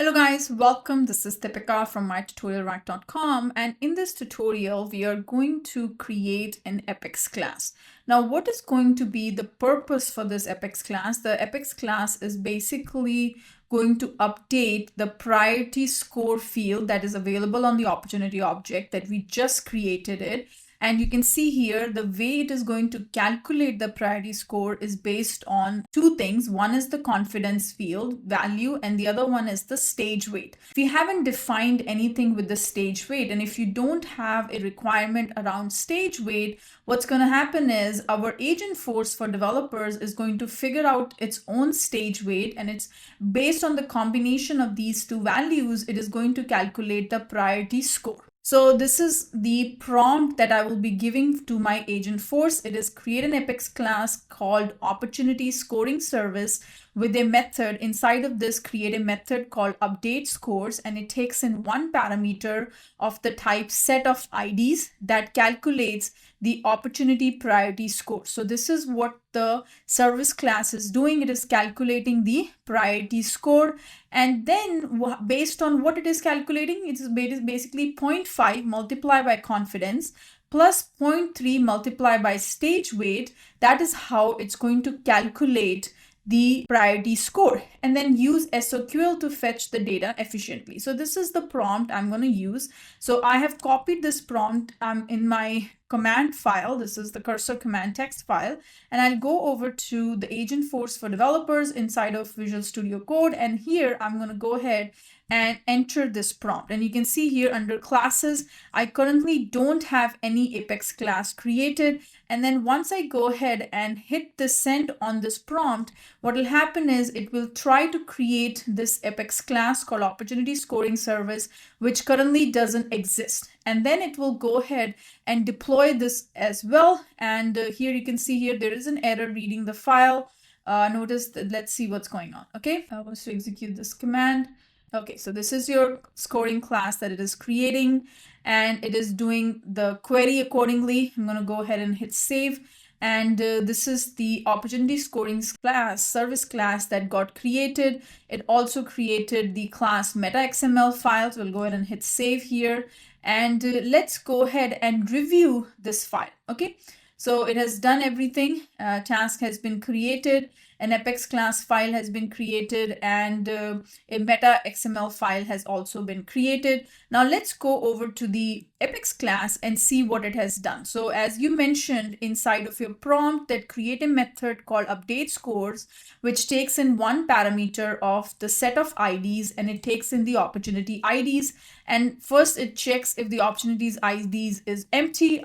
Hello guys, welcome. This is Deepika from mytutorialrack.com, and in this tutorial we are going to create an Apex class. Now what is going to be the purpose for this Apex class? The Apex class is basically going to update the priority score field that is available on the opportunity object that we just created it. And you can see here the way it is going to calculate the priority score is based on two things. One is the confidence field value and the other one is the stage weight. We haven't defined anything with the stage weight, and if you don't have a requirement around stage weight, what's going to happen is our Agentforce for developers is going to figure out its own stage weight, and it's based on the combination of these two values, it is going to calculate the priority score. So this is the prompt that I will be giving to my Agentforce. It is create an Apex class called opportunity scoring service with a method. Inside of this, create a method called update scores, and it takes in one parameter of the type set of IDs that calculates the opportunity priority score. So this is what the service class is doing. It is calculating the priority score, and then based on what it is calculating, it is basically 0.5 multiplied by confidence plus 0.3 multiplied by stage weight. That is how it's going to calculate the priority score, and then use SOQL to fetch the data efficiently. So this is the prompt I'm going to use. So I have copied this prompt in my command file. This is the cursor command text file, and I'll go over to the Agentforce for developers inside of Visual Studio Code, and here I'm going to go ahead and enter this prompt. And you can see here under classes, I currently don't have any Apex class created. And then once I go ahead and hit the send on this prompt, what will happen is it will try to create this Apex class called opportunity scoring service, which currently doesn't exist. And then it will go ahead and deploy this as well. And here you can see here there is an error reading the file. Notice that, let's see what's going on. Okay, I want to execute this command. Okay, so this is your scoring class that it is creating, and it is doing the query accordingly. I'm going to go ahead and hit save. And this is the opportunity scoring class, service class that got created. It also created the class meta XML file. So we'll go ahead and hit save here. And let's go ahead and review this file. Okay, so it has done everything. Task has been created. An Apex class file has been created, and a meta XML file has also been created. Now let's go over to the Apex class and see what it has done. So as you mentioned inside of your prompt, that create a method called update scores, which takes in one parameter of the set of IDs, and it takes in the opportunity IDs. And first it checks if the opportunities IDs is empty.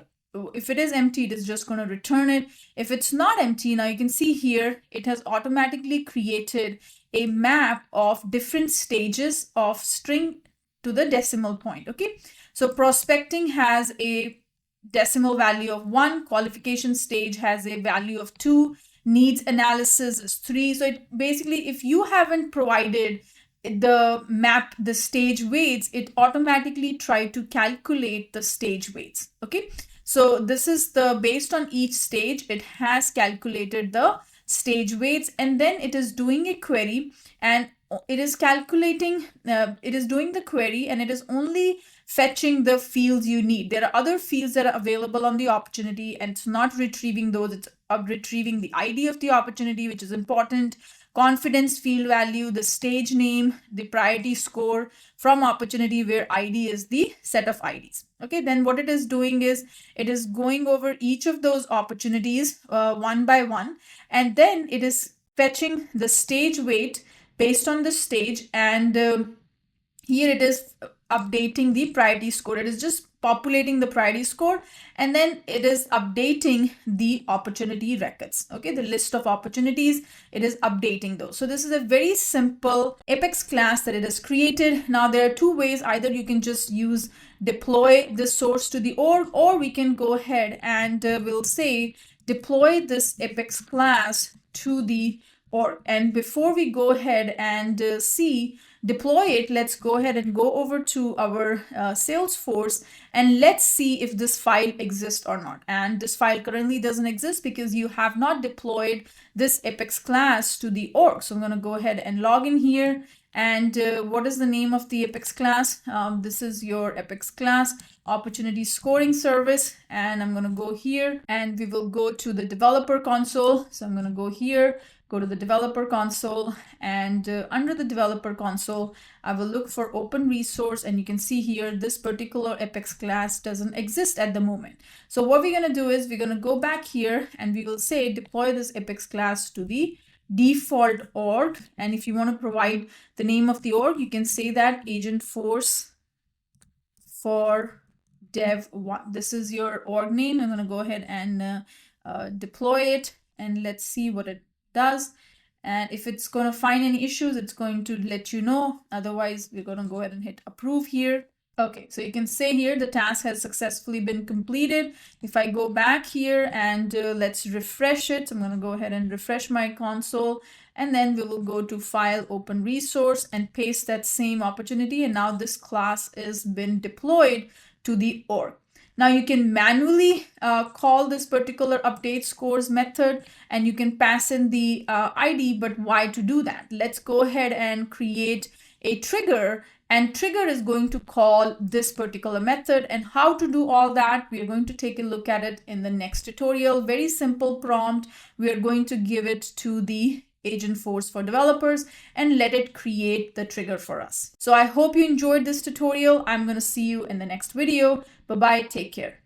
If it is empty, it is just going to return it. If it's not empty, now you can see here, it has automatically created a map of different stages of string to the decimal point. Okay, so prospecting has a decimal value of 1, qualification stage has a value of 2, needs analysis is 3. So it basically, if you haven't provided the map, the stage weights, it automatically try to calculate the stage weights. Okay, so this is the based on each stage, it has calculated the stage weights, and then it is doing a query, and it is calculating, it is doing the query, and it is only fetching the fields you need. There are other fields that are available on the opportunity, and it's not retrieving those. It's retrieving the ID of the opportunity, which is important, confidence field value, the stage name, the priority score from opportunity where ID is the set of IDs. Okay, then what it is doing is it is going over each of those opportunities one by one, and then it is fetching the stage weight based on the stage, and here it is updating the priority score. It is just populating the priority score, and then it is updating the opportunity records. Okay, the list of opportunities, it is updating those. So this is a very simple Apex class that it has created. Now there are two ways. Either you can just use deploy this source to the org, or we can go ahead and we'll say deploy this Apex class to the org. And before we go ahead and deploy it, let's go ahead and go over to our Salesforce, and let's see if this file exists or not. And this file currently doesn't exist because you have not deployed this Apex class to the org. So I'm going to go ahead and log in here, And what is the name of the Apex class? This is your Apex class opportunity scoring service. And I'm going to go here and we will go to the developer console. So I'm going to go here, go to the developer console, and under the developer console, I will look for open resource, and you can see here this particular Apex class doesn't exist at the moment. So what we're going to do is we're going to go back here and we will say deploy this Apex class to the default org. And if you want to provide the name of the org, you can say that Agentforce for Dev 1. This is your org name. I'm going to go ahead and deploy it, and let's see what it does. And if it's going to find any issues, it's going to let you know. Otherwise, we're going to go ahead and hit approve here. Okay, so you can say here the task has successfully been completed. If I go back here and let's refresh it, I'm going to go ahead and refresh my console, and then we will go to file, open resource, and paste that same opportunity. And now this class is been deployed to the org. Now you can manually call this particular update scores method, and you can pass in the ID, but why to do that? Let's go ahead and create a trigger, and trigger is going to call this particular method. And how to do all that, we are going to take a look at it in the next tutorial. Very simple prompt. We are going to give it to the Agentforce for developers and let it create the trigger for us. So I hope you enjoyed this tutorial. I'm going to see you in the next video. Bye-bye. Take care.